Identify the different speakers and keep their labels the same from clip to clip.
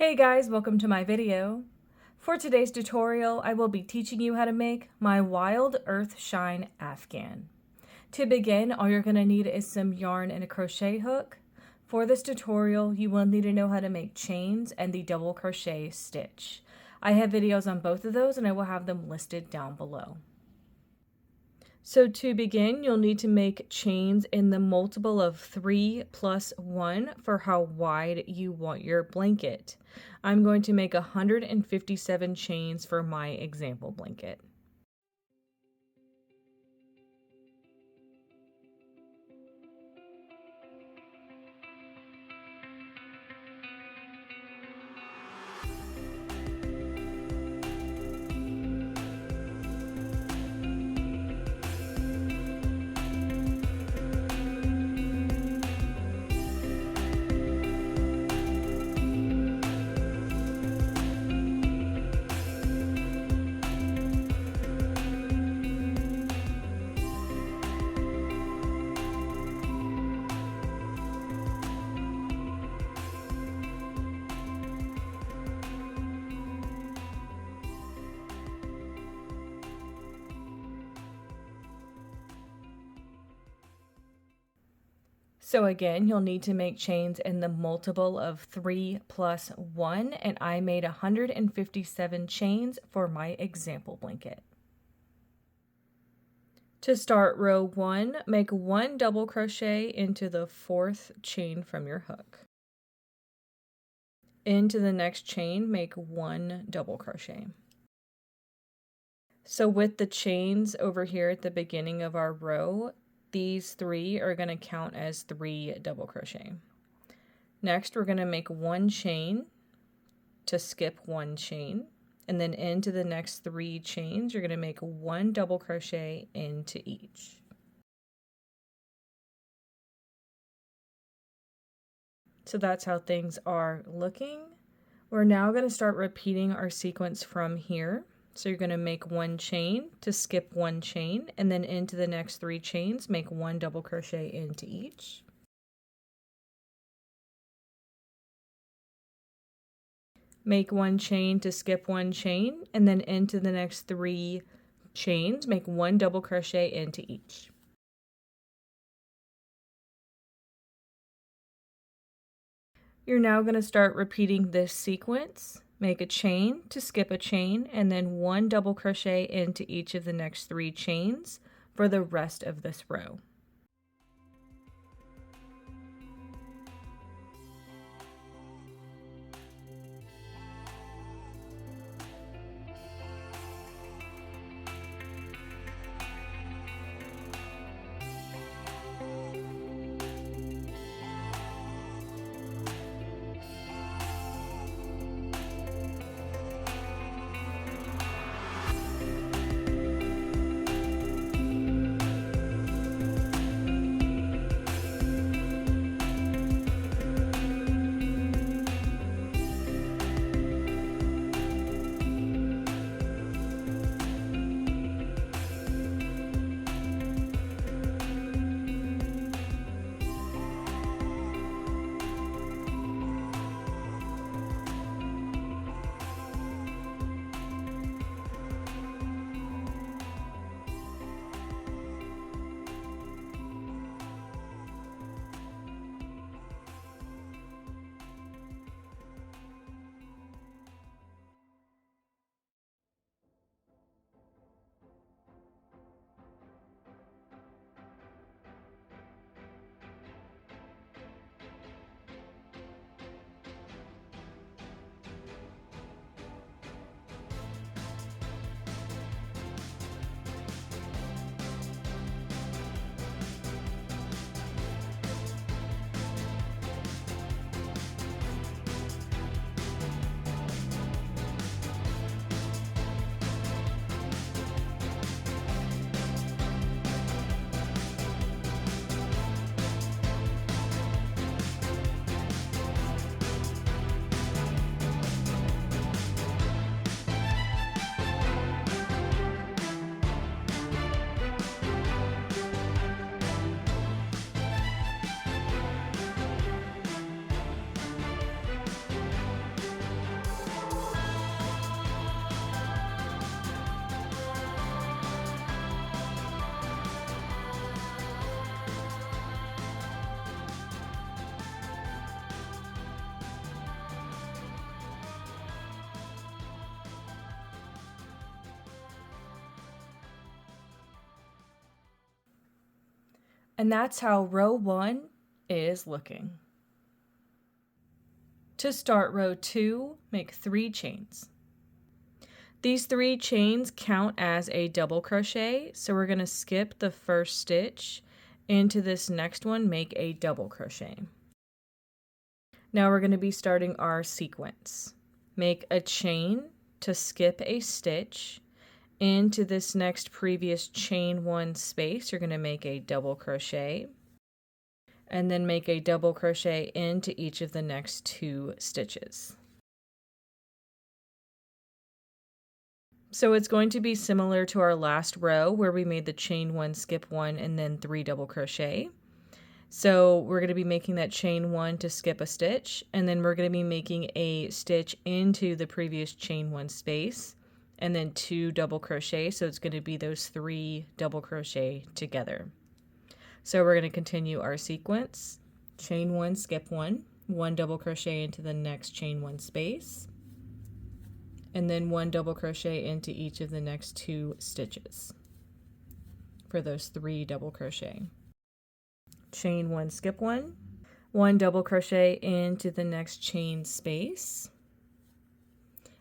Speaker 1: Hey guys, welcome to my video. For today's tutorial, I will be teaching you how to make my wild Earthshine Afghan. To begin, all you're going to need is some yarn and a crochet hook. For this tutorial, you will need to know how to make chains and the double crochet stitch. I have videos on both of those and I will have them listed down below. So to begin, you'll need to make chains in the multiple of 3 plus 1 for how wide you want your blanket. I'm going to make 157 chains for my example blanket. So again, you'll need to make chains in the multiple of 3 plus 1, and I made 157 chains for my example blanket. To start row 1, make 1 double crochet into the 4th chain from your hook. Into the next chain, make 1 double crochet. So with the chains over here at the beginning of our row, these 3 are going to count as 3 double crochet. Next, we're going to make 1 chain to skip 1 chain, and then into the next 3 chains, you're going to make 1 double crochet into each. So that's how things are looking. We're now going to start repeating our sequence from here. So you're going to make 1 chain to skip 1 chain, and then into the next 3 chains, make 1 double crochet into each. Make 1 chain to skip 1 chain, and then into the next 3 chains, make 1 double crochet into each. You're now going to start repeating this sequence. Make a chain to skip a chain, and then 1 double crochet into each of the next 3 chains for the rest of this row. And that's how row 1 is looking. To start row 2, make 3 chains. These 3 chains count as a double crochet, so we're going to skip the first stitch. Into this next one, make a double crochet. Now we're going to be starting our sequence. Make a chain to skip a stitch. Into this next previous chain 1 space, you're going to make a double crochet. And then make a double crochet into each of the next 2 stitches. So it's going to be similar to our last row where we made the chain 1, skip 1, and then 3 double crochet. So we're going to be making that chain 1 to skip a stitch, and then we're going to be making a stitch into the previous chain 1 space, and then 2 double crochet. So it's going to be those 3 double crochet together. So we're going to continue our sequence. Chain 1, skip 1, 1 double crochet into the next chain 1 space, and then 1 double crochet into each of the next 2 stitches for those 3 double crochet. Chain 1, skip 1, 1 double crochet into the next chain space,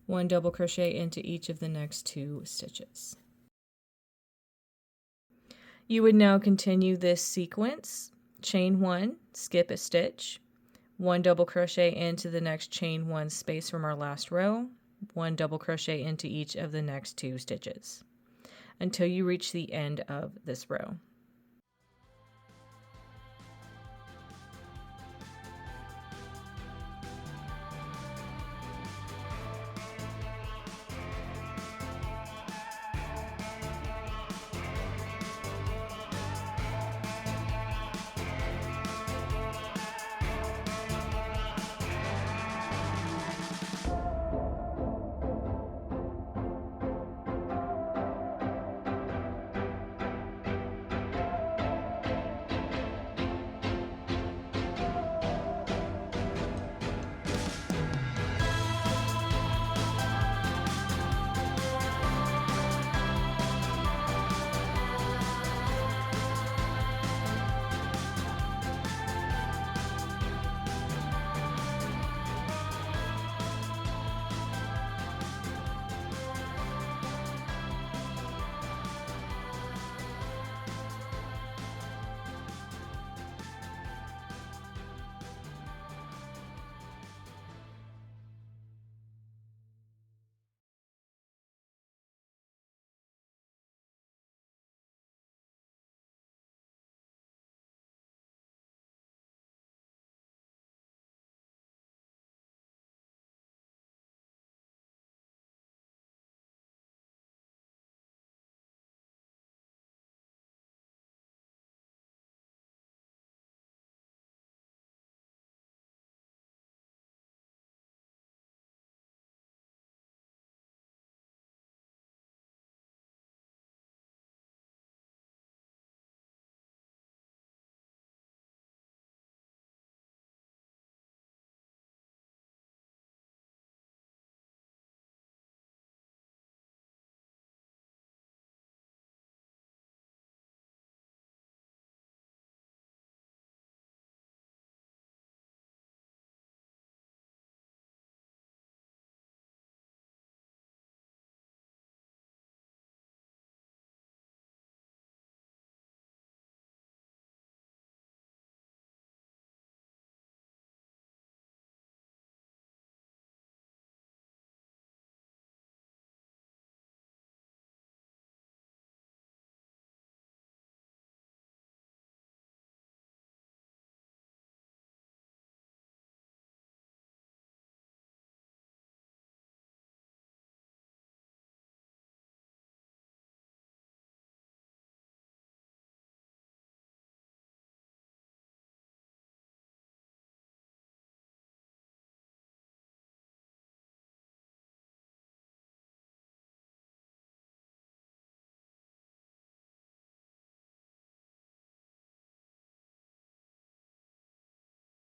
Speaker 1: 1 double crochet into each of the next 2 stitches. You would now continue this sequence. Chain 1, skip a stitch, 1 double crochet into the next chain 1 space from our last row, 1 double crochet into each of the next 2 stitches until you reach the end of this row.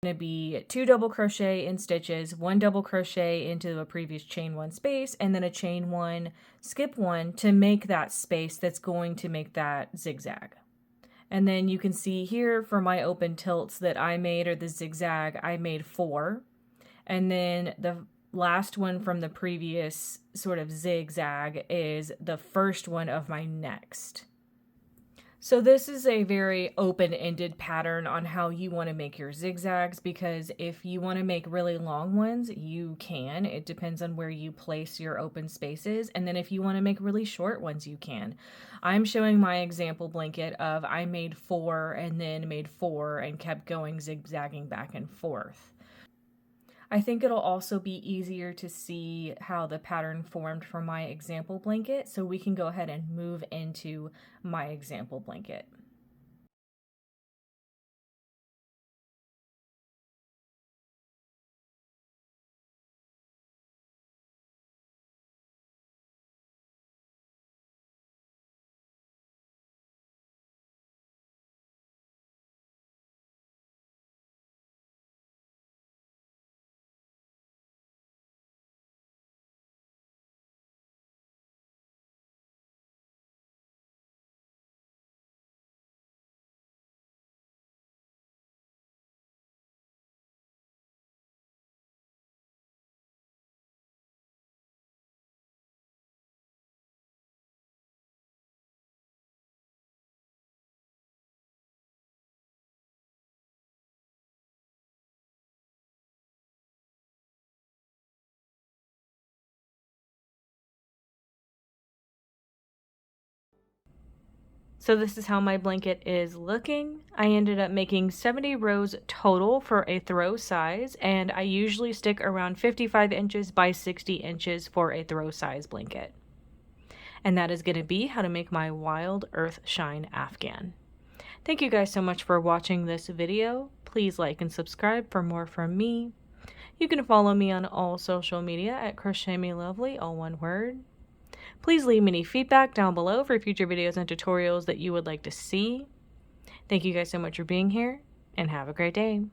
Speaker 1: Going to be 2 double crochet in stitches, 1 double crochet into a previous chain 1 space, and then a chain 1, skip 1 to make that space that's going to make that zigzag. And then you can see here for my open tilts that I made, or the zigzag, I made 4. And then the last one from the previous sort of zigzag is the first one of my next. So this is a very open-ended pattern on how you want to make your zigzags, because if you want to make really long ones, you can. It depends on where you place your open spaces. And then if you want to make really short ones, you can. I'm showing my example blanket of I made 4 and then made 4 and kept going zigzagging back and forth. I think it'll also be easier to see how the pattern formed for my example blanket, so we can go ahead and move into my example blanket. So this is how my blanket is looking. I ended up making 70 rows total for a throw size, and I usually stick around 55 inches by 60 inches for a throw size blanket. And that is going to be how to make my Wild Earthshine Afghan. Thank you guys so much for watching this video. Please like and subscribe for more from me. You can follow me on all social media at crochetmelovely, all one word. Please leave me any feedback down below for future videos and tutorials that you would like to see. Thank you guys so much for being here, and have a great day.